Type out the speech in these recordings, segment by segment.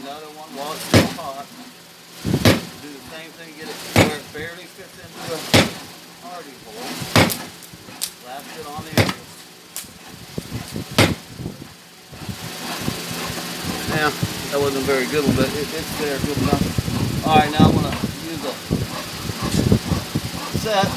another one while it's still hot. Do the same thing, get it where it barely fits into the hardy hole. Latch it on the edges. Yeah, that wasn't a very good one, but it's there good enough. Alright, now I'm going to use a set.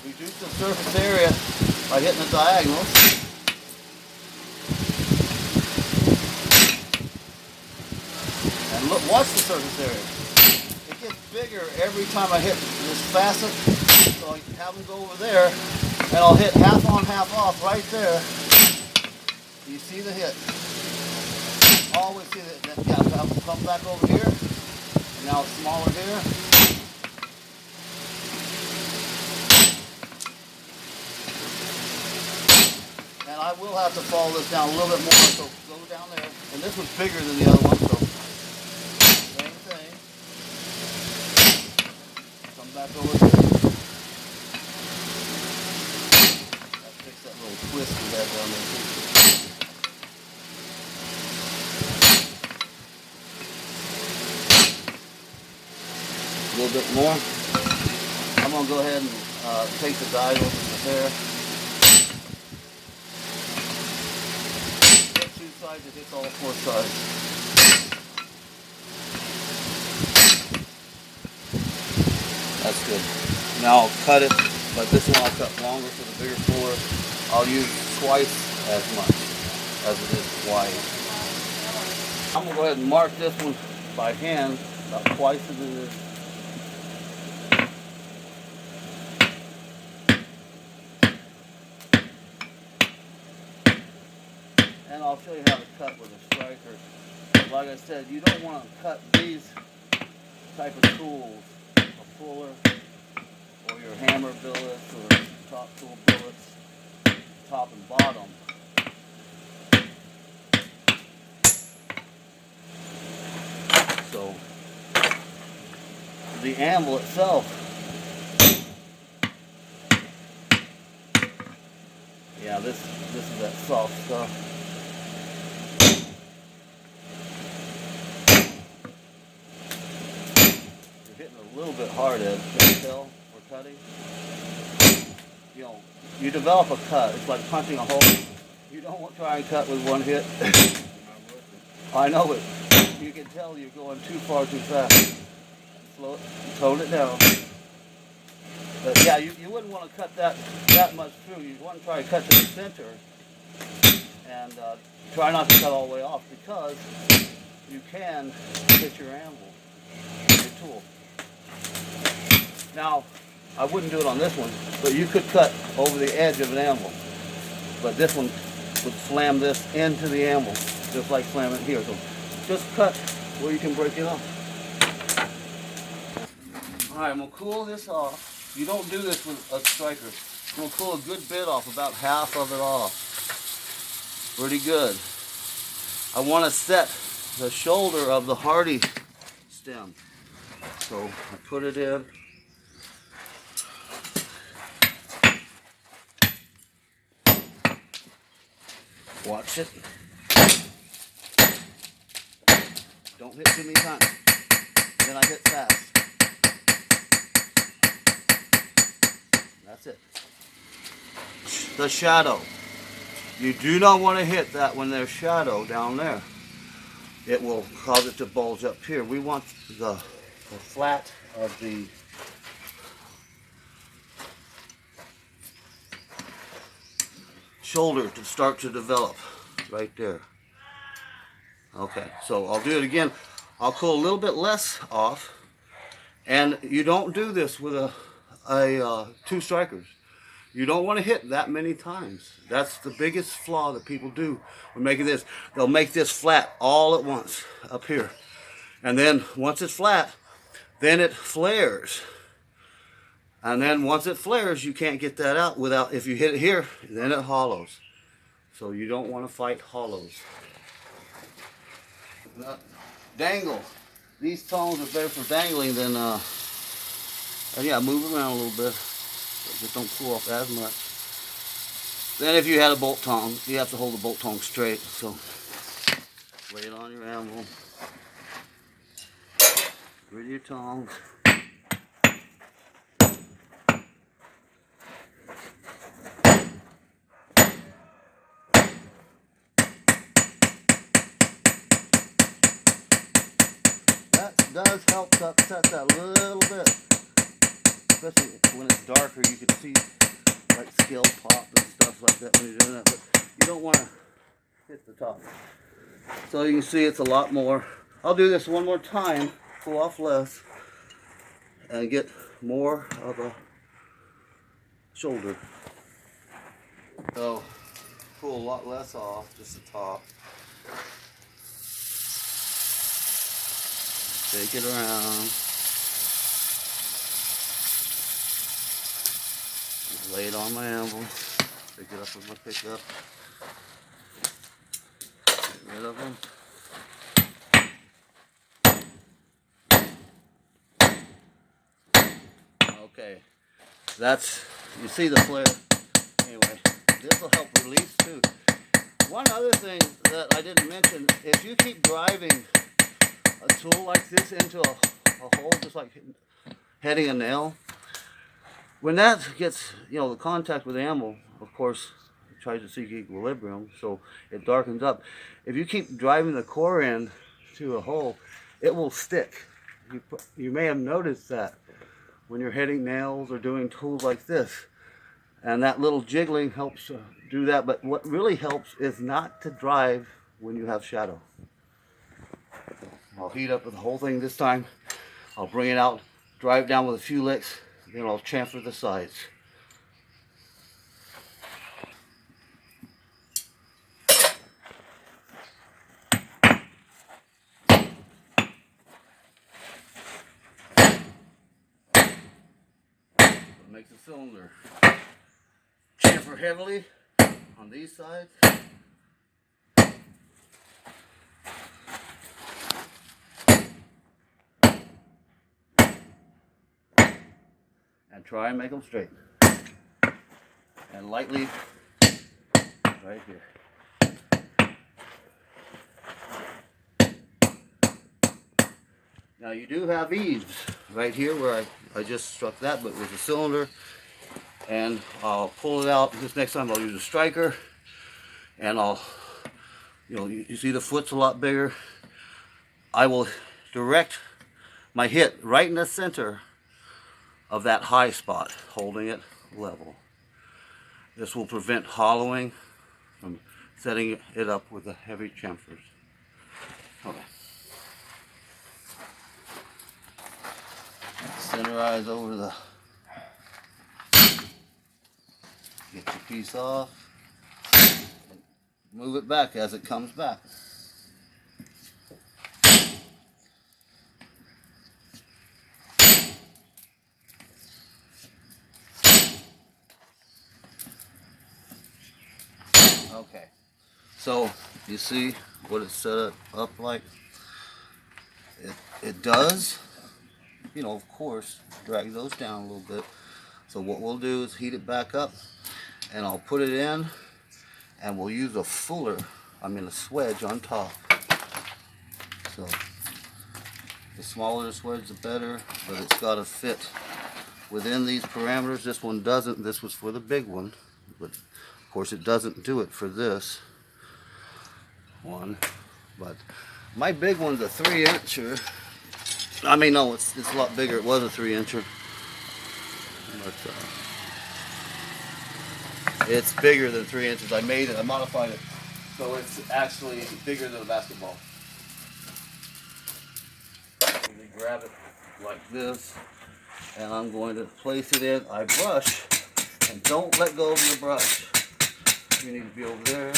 Reduce the surface area by hitting the diagonals. And look, watch the surface area. It gets bigger every time I hit this facet. So I have them go over there, and I'll hit half on, half off right there. You see the hit. Always see that. Yeah, have them come back over here. And now it's smaller here. And I will have to follow this down a little bit more, so go down there. And this was bigger than the other one, so same thing. Come back over here. I'll fix that little twist we had down there too. A little bit more. I'm going to go ahead and take the diagonals in the hair. Sides, it hits all four sides. That's good. Now I'll cut it, but this one I'll cut longer for the bigger fuller. I'll use twice as much as it is wide. I'm going to go ahead and mark this one by hand about twice as it is. And I'll show you how to cut with a striker. Like I said, you don't want to cut these type of tools, a fuller, or your hammer billets, or top tool billets, top and bottom. So, the anvil itself, yeah, this is that soft stuff. Hitting a little bit hard edge, can you tell, for cutting? You know, you develop a cut, it's like punching a hole. You don't want to try and cut with one hit. I know it. You can tell you're going too far too fast. Slow it, tone it down. But yeah, you wouldn't want to cut that much through. You want to try to cut to the center and try not to cut all the way off, because you can hit your anvil, your tool. Now, I wouldn't do it on this one, but you could cut over the edge of an anvil. But this one would slam this into the anvil, just like slamming it here. So just cut where you can break it off. Alright, I'm going to cool this off. You don't do this with a striker. I'm going to cool a good bit off, about half of it off. Pretty good. I want to set the shoulder of the hardy stem. So I put it in. Watch it. Don't hit too many times. Then I hit fast. That's it. The shadow. You do not want to hit that when there's shadow down there. It will cause it to bulge up here. We want the flat of the shoulder to start to develop right there. Okay, so I'll do it again. I'll pull a little bit less off, and you don't do this with a two strikers. You don't want to hit that many times. That's the biggest flaw that people do when making this. They'll make this flat all at once up here, and then once it's flat, then it flares. And then once it flares, you can't get that out without, if you hit it here, then it hollows. So you don't want to fight hollows. Dangle. These tongs are better for dangling than, yeah, move around a little bit. Just don't pull off as much. Then if you had a bolt tong, you have to hold the bolt tong straight. So lay it on your anvil. With your tongs. That does help to upset that a little bit. Especially when it's darker, you can see like scale pop and stuff like that when you're doing that. But you don't want to hit the top. So you can see it's a lot more. I'll do this one more time, pull off less, and get more of the shoulder. So pull a lot less off, just the top. Take it around. Lay it on my anvil. Pick it up with my pickup. Get rid of them. Okay, that's, you see the flare. Anyway, this will help release too. One other thing that I didn't mention, if you keep driving a tool like this into a hole, just like heading a nail, when that gets, the contact with the anvil, of course, it tries to seek equilibrium, so it darkens up. If you keep driving the core end to a hole, it will stick. You may have noticed that when you're heading nails or doing tools like this. And that little jiggling helps do that. But what really helps is not to drive when you have shadow. I'll heat up the whole thing this time. I'll bring it out, drive down with a few licks, then I'll chamfer the sides. Makes a cylinder. Chamfer heavily on these sides. And try and make them straight. And lightly right here. Now you do have eaves right here where I just struck that, but with a cylinder. And I'll pull it out. This next time I'll use a striker. And I'll, you see the foot's a lot bigger. I will direct my hit right in the center of that high spot, holding it level. This will prevent hollowing from setting it up with the heavy chamfers. Okay. Centerize over the, get your piece off, and move it back as it comes back. Okay, so you see what it's set up like? It does, of course, drag those down a little bit. So what we'll do is heat it back up, and I'll put it in, and we'll use a fuller, a swedge on top. So the smaller the swedge, the better, but it's got to fit within these parameters. This one doesn't. This was for the big one, but of course it doesn't do it for this one. But my big one's a 3-incher. I mean, no, it's a lot bigger. It was a 3-incher, but it's bigger than 3 inches. I modified it, so it's actually bigger than a basketball. Let me grab it like this, and I'm going to place it in. I brush, and don't let go of your brush. You need to be over there.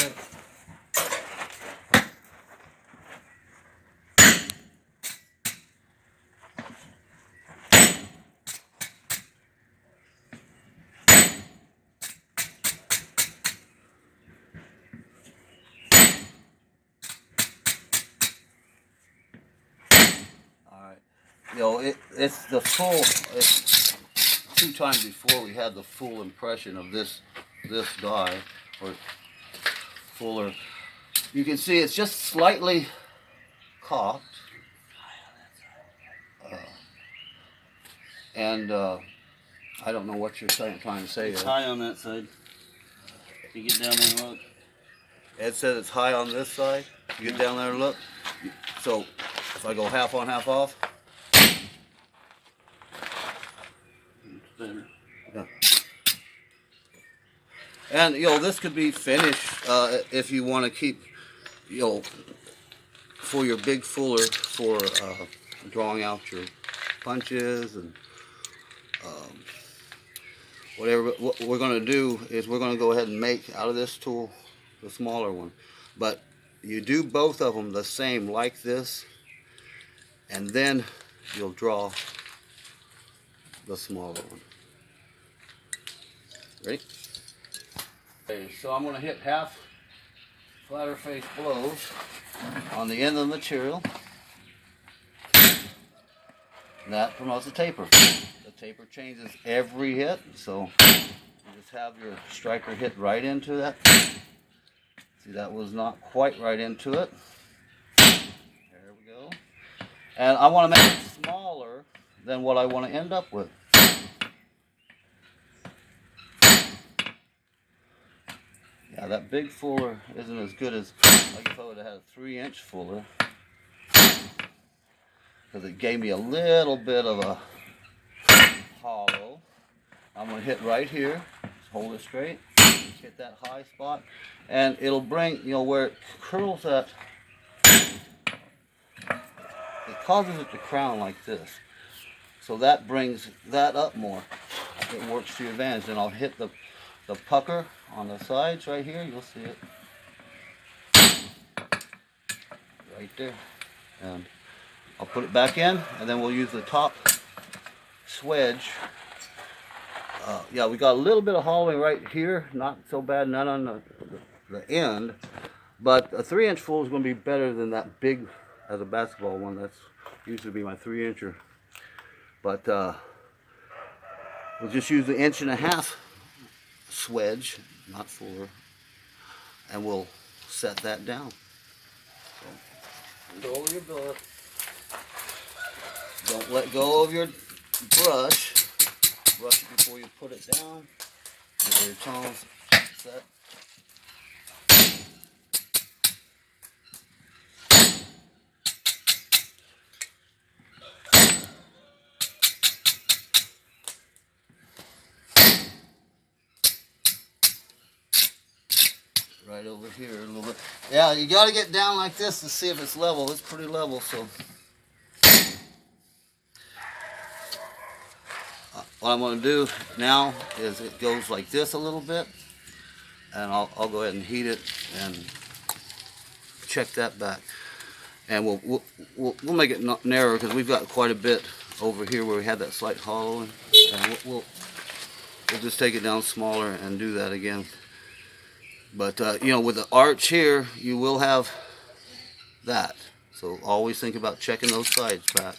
you know, it's the full. It's 2 times before we had the full impression of this die, or fuller. You can see it's just slightly cocked, and I don't know what you're trying to say. It's high on that side. You get down there and look. Ed said it's high on this side. You get down there and look. So if I go half on, half off. It's better. Yeah. And you know, this could be finished if you want to keep, you know, for your big fuller for drawing out your punches and whatever. What we're going to do is we're going to go ahead and make out of this tool the smaller one, but you do both of them the same like this, and then you'll draw the smaller one. Ready? Okay, so I'm going to hit half flatter face blows on the end of the material. And that promotes the taper. The taper changes every hit, so you just have your striker hit right into that. See, that was not quite right into it. There we go. And I want to make it smaller than what I want to end up with. Yeah, that big fuller isn't as good as like if I would have had a 3-inch fuller, because it gave me a little bit of a hollow. I'm going to hit right here, just hold it straight, hit that high spot, and it'll bring, you know, where it curls at, it causes it to crown like this. So that brings that up more. It works to your advantage. And I'll hit the pucker on the sides right here. You'll see it right there. And I'll put it back in, and then we'll use the top swedge. Yeah, we got a little bit of hollowing right here. Not so bad, none on the end. But a 3-inch full is going to be better than that big, as a basketball one. That's usually be my 3-incher. But we'll just use the 1.5-inch swedge, not fuller, and we'll set that down. So, lower your billet. Don't let go of your brush. Brush it before you put it down. Get your tones set. Right over here a little bit. Yeah, you got to get down like this to see if it's level. It's pretty level, so. What I'm going to do now is it goes like this a little bit, and I'll go ahead and heat it and check that back. And we'll make it narrower because we've got quite a bit over here where we had that slight hollowing. And we'll just take it down smaller and do that again. But you know, with the arch here, you will have that. So always think about checking those sides back.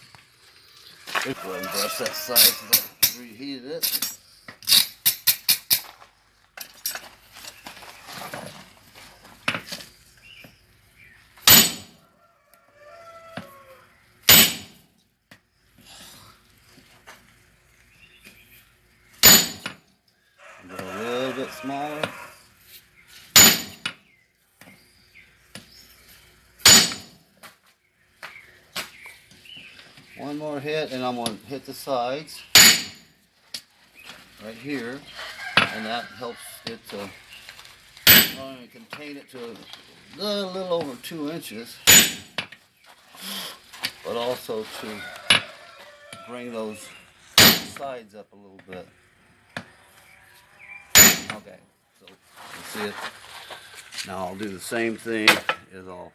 Go ahead and brush that side so I reheated it. Go a little bit smaller. One more hit, and I'm going to hit the sides right here, and that helps it to not only contain it to a little over 2 inches, but also to bring those sides up a little bit. Okay, so you see it. Now I'll do the same thing, is I'll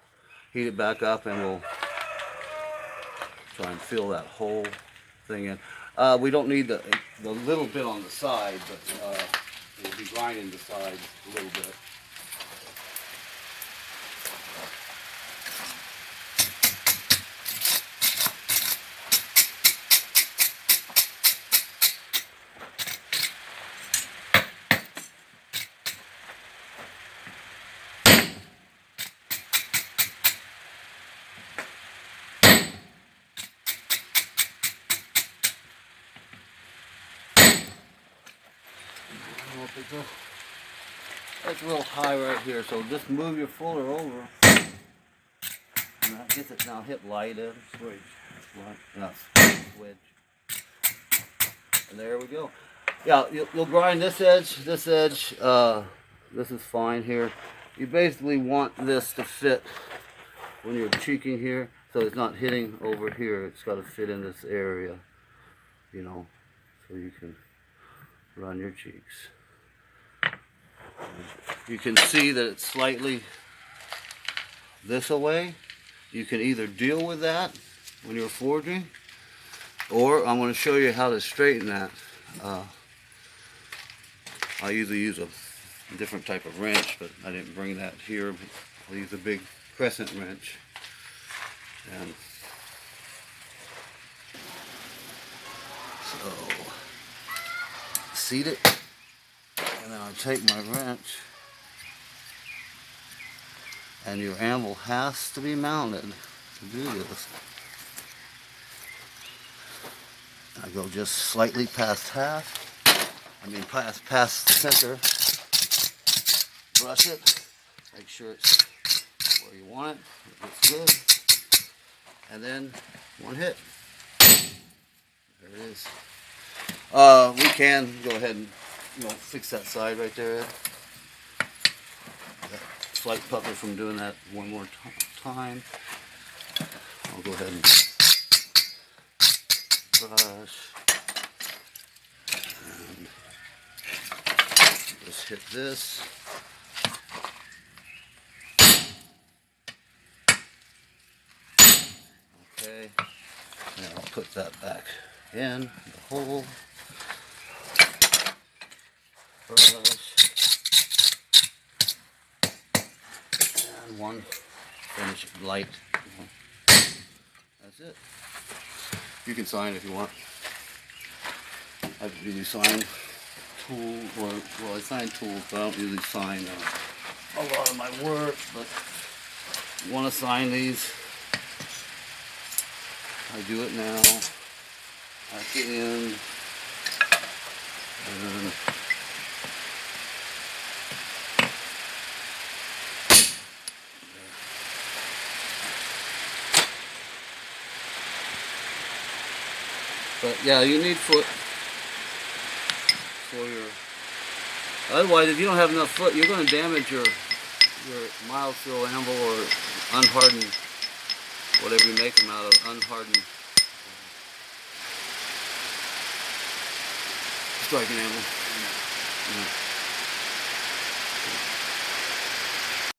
heat it back up, and we'll try and fill that whole thing in. We don't need the little bit on the side, but we'll be grinding the sides a little bit. That's real high right here, so just move your fuller over. And I guess it's now hit light in. Switch. No, wedge. And there we go. Yeah, you'll grind this edge, this is fine here. You basically want this to fit when you're cheeking here, so it's not hitting over here. It's got to fit in this area, you know, so you can run your cheeks. You can see that it's slightly this away. You can either deal with that when you're forging, or I'm going to show you how to straighten that. I usually use a different type of wrench, but I didn't bring that here. I'll use a big crescent wrench. And so, seat it, and then I take my wrench, and your anvil has to be mounted to do this. I go just slightly past half. Past the center. Brush it. Make sure it's where you want it. It looks good. And then one hit. There it is. We can go ahead and fix that side right there. That slight pucker from doing that one more time. I'll go ahead and brush. Just hit this. Okay, and I'll put that back in the hole. Brush. And one finish light. That's it. You can sign if you want. I usually sign tools, well, I sign tools, but I don't usually sign a lot of my work, but you want to sign these, I do it now. Back in, and but yeah, you need foot for your, otherwise if you don't have enough foot, you're going to damage your mild steel anvil or unhardened, whatever you make them out of, unhardened striking anvil. Yeah.